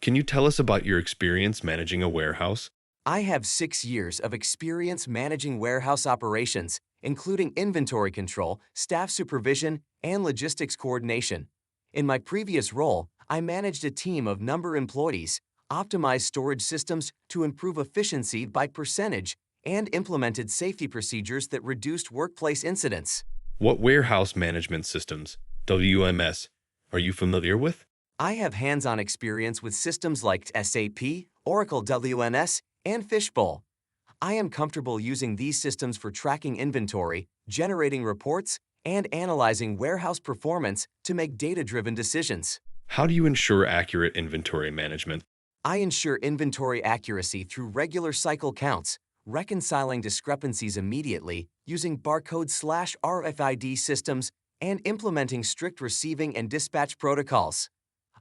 Can you tell us about your experience managing a warehouse? I have 6 years of experience managing warehouse operations, including inventory control, staff supervision, and logistics coordination. In my previous role, I managed a team of number employees, optimized storage systems to improve efficiency by percentage, and implemented safety procedures that reduced workplace incidents. What warehouse management systems, WMS, are you familiar with? I have hands-on experience with systems like SAP, Oracle WMS, and Fishbowl. I am comfortable using these systems for tracking inventory, generating reports, and analyzing warehouse performance to make data-driven decisions. How do you ensure accurate inventory management? I ensure inventory accuracy through regular cycle counts, reconciling discrepancies immediately using barcode/RFID systems, and implementing strict receiving and dispatch protocols.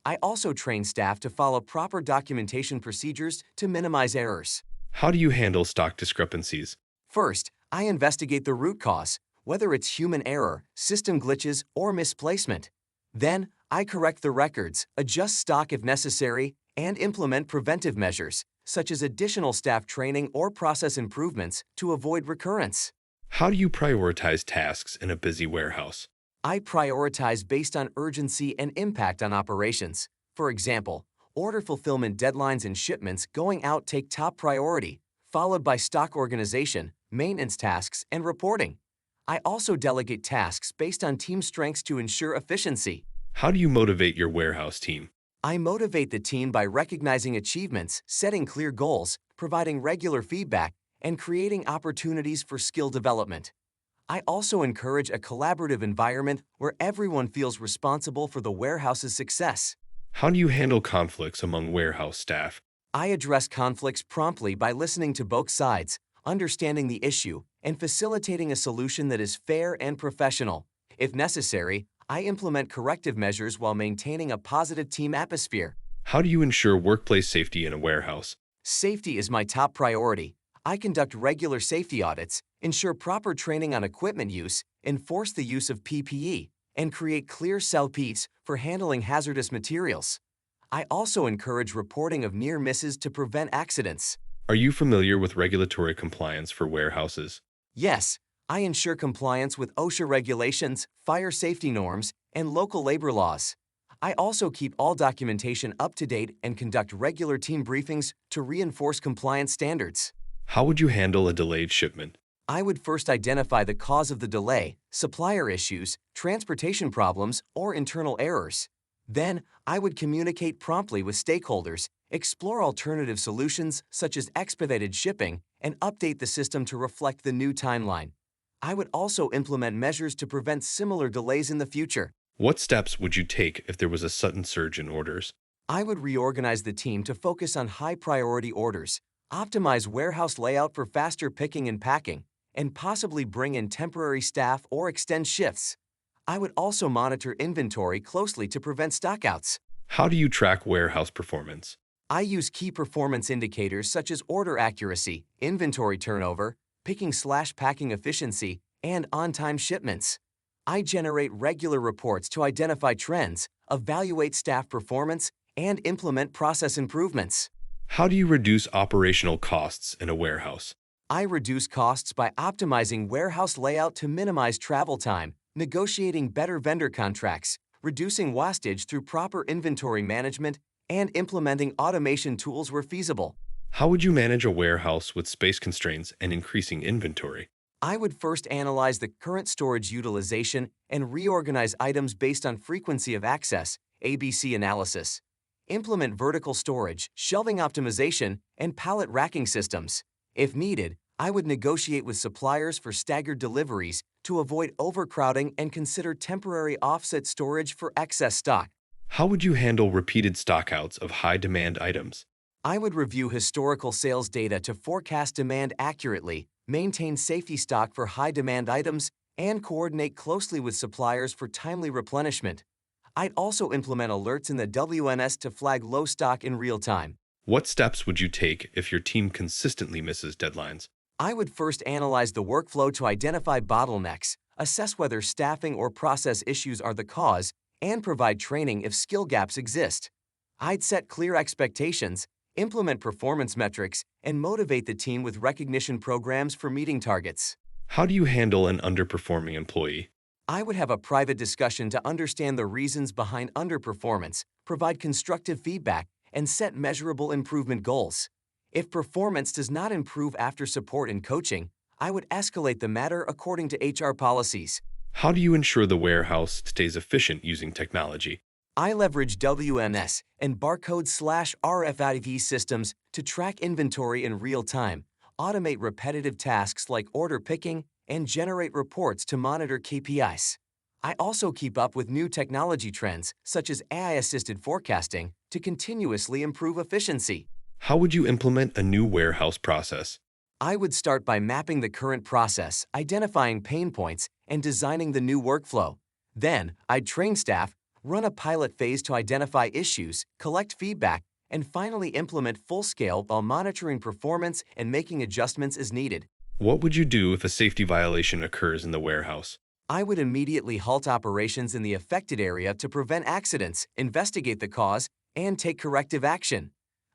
I also train staff to follow proper documentation procedures to minimize errors. How do you handle stock discrepancies? First, I investigate the root cause, whether it's human error, system glitches, or misplacement. Then, I correct the records, adjust stock if necessary, and implement preventive measures, such as additional staff training or process improvements to avoid recurrence. How do you prioritize tasks in a busy warehouse? I prioritize based on urgency and impact on operations. For example, order fulfillment deadlines and shipments going out take top priority, followed by stock organization, maintenance tasks, and reporting. I also delegate tasks based on team strengths to ensure efficiency. How do you motivate your warehouse team? I motivate the team by recognizing achievements, setting clear goals, providing regular feedback, and creating opportunities for skill development. I also encourage a collaborative environment where everyone feels responsible for the warehouse's success. How do you handle conflicts among warehouse staff? I address conflicts promptly by listening to both sides, understanding the issue, and facilitating a solution that is fair and professional. If necessary, I implement corrective measures while maintaining a positive team atmosphere. How do you ensure workplace safety in a warehouse? Safety is my top priority. I conduct regular safety audits, ensure proper training on equipment use, enforce the use of PPE, and create clear SOPs for handling hazardous materials. I also encourage reporting of near misses to prevent accidents. Are you familiar with regulatory compliance for warehouses? Yes, I ensure compliance with OSHA regulations, fire safety norms, and local labor laws. I also keep all documentation up to date and conduct regular team briefings to reinforce compliance standards. How would you handle a delayed shipment? I would first identify the cause of the delay, supplier issues, transportation problems, or internal errors. Then, I would communicate promptly with stakeholders, explore alternative solutions such as expedited shipping, and update the system to reflect the new timeline. I would also implement measures to prevent similar delays in the future. What steps would you take if there was a sudden surge in orders? I would reorganize the team to focus on high-priority orders, optimize warehouse layout for faster picking and packing, and possibly bring in temporary staff or extend shifts. I would also monitor inventory closely to prevent stockouts. How do you track warehouse performance? I use key performance indicators such as order accuracy, inventory turnover, picking/packing efficiency, and on-time shipments. I generate regular reports to identify trends, evaluate staff performance, and implement process improvements. How do you reduce operational costs in a warehouse? I reduce costs by optimizing warehouse layout to minimize travel time, negotiating better vendor contracts, reducing wastage through proper inventory management, and implementing automation tools where feasible. How would you manage a warehouse with space constraints and increasing inventory? I would first analyze the current storage utilization and reorganize items based on frequency of access, ABC analysis. Implement vertical storage, shelving optimization, and pallet racking systems. If needed, I would negotiate with suppliers for staggered deliveries to avoid overcrowding and consider temporary offset storage for excess stock. How would you handle repeated stockouts of high-demand items? I would review historical sales data to forecast demand accurately, maintain safety stock for high-demand items, and coordinate closely with suppliers for timely replenishment. I'd also implement alerts in the WNS to flag low stock in real time. What steps would you take if your team consistently misses deadlines? I would first analyze the workflow to identify bottlenecks, assess whether staffing or process issues are the cause, and provide training if skill gaps exist. I'd set clear expectations, implement performance metrics, and motivate the team with recognition programs for meeting targets. How do you handle an underperforming employee? I would have a private discussion to understand the reasons behind underperformance, provide constructive feedback, and set measurable improvement goals. If performance does not improve after support and coaching, I would escalate the matter according to HR policies. How do you ensure the warehouse stays efficient using technology? I leverage WMS and barcode/RFID systems to track inventory in real time, automate repetitive tasks like order picking, and generate reports to monitor KPIs. I also keep up with new technology trends, such as AI-assisted forecasting, to continuously improve efficiency. How would you implement a new warehouse process? I would start by mapping the current process, identifying pain points, and designing the new workflow. Then, I'd train staff, run a pilot phase to identify issues, collect feedback, and finally implement full-scale while monitoring performance and making adjustments as needed. What would you do if a safety violation occurs in the warehouse? I would immediately halt operations in the affected area to prevent accidents, investigate the cause, and take corrective action.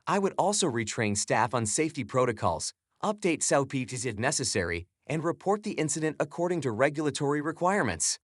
I would also retrain staff on safety protocols, update SOPs if necessary, and report the incident according to regulatory requirements.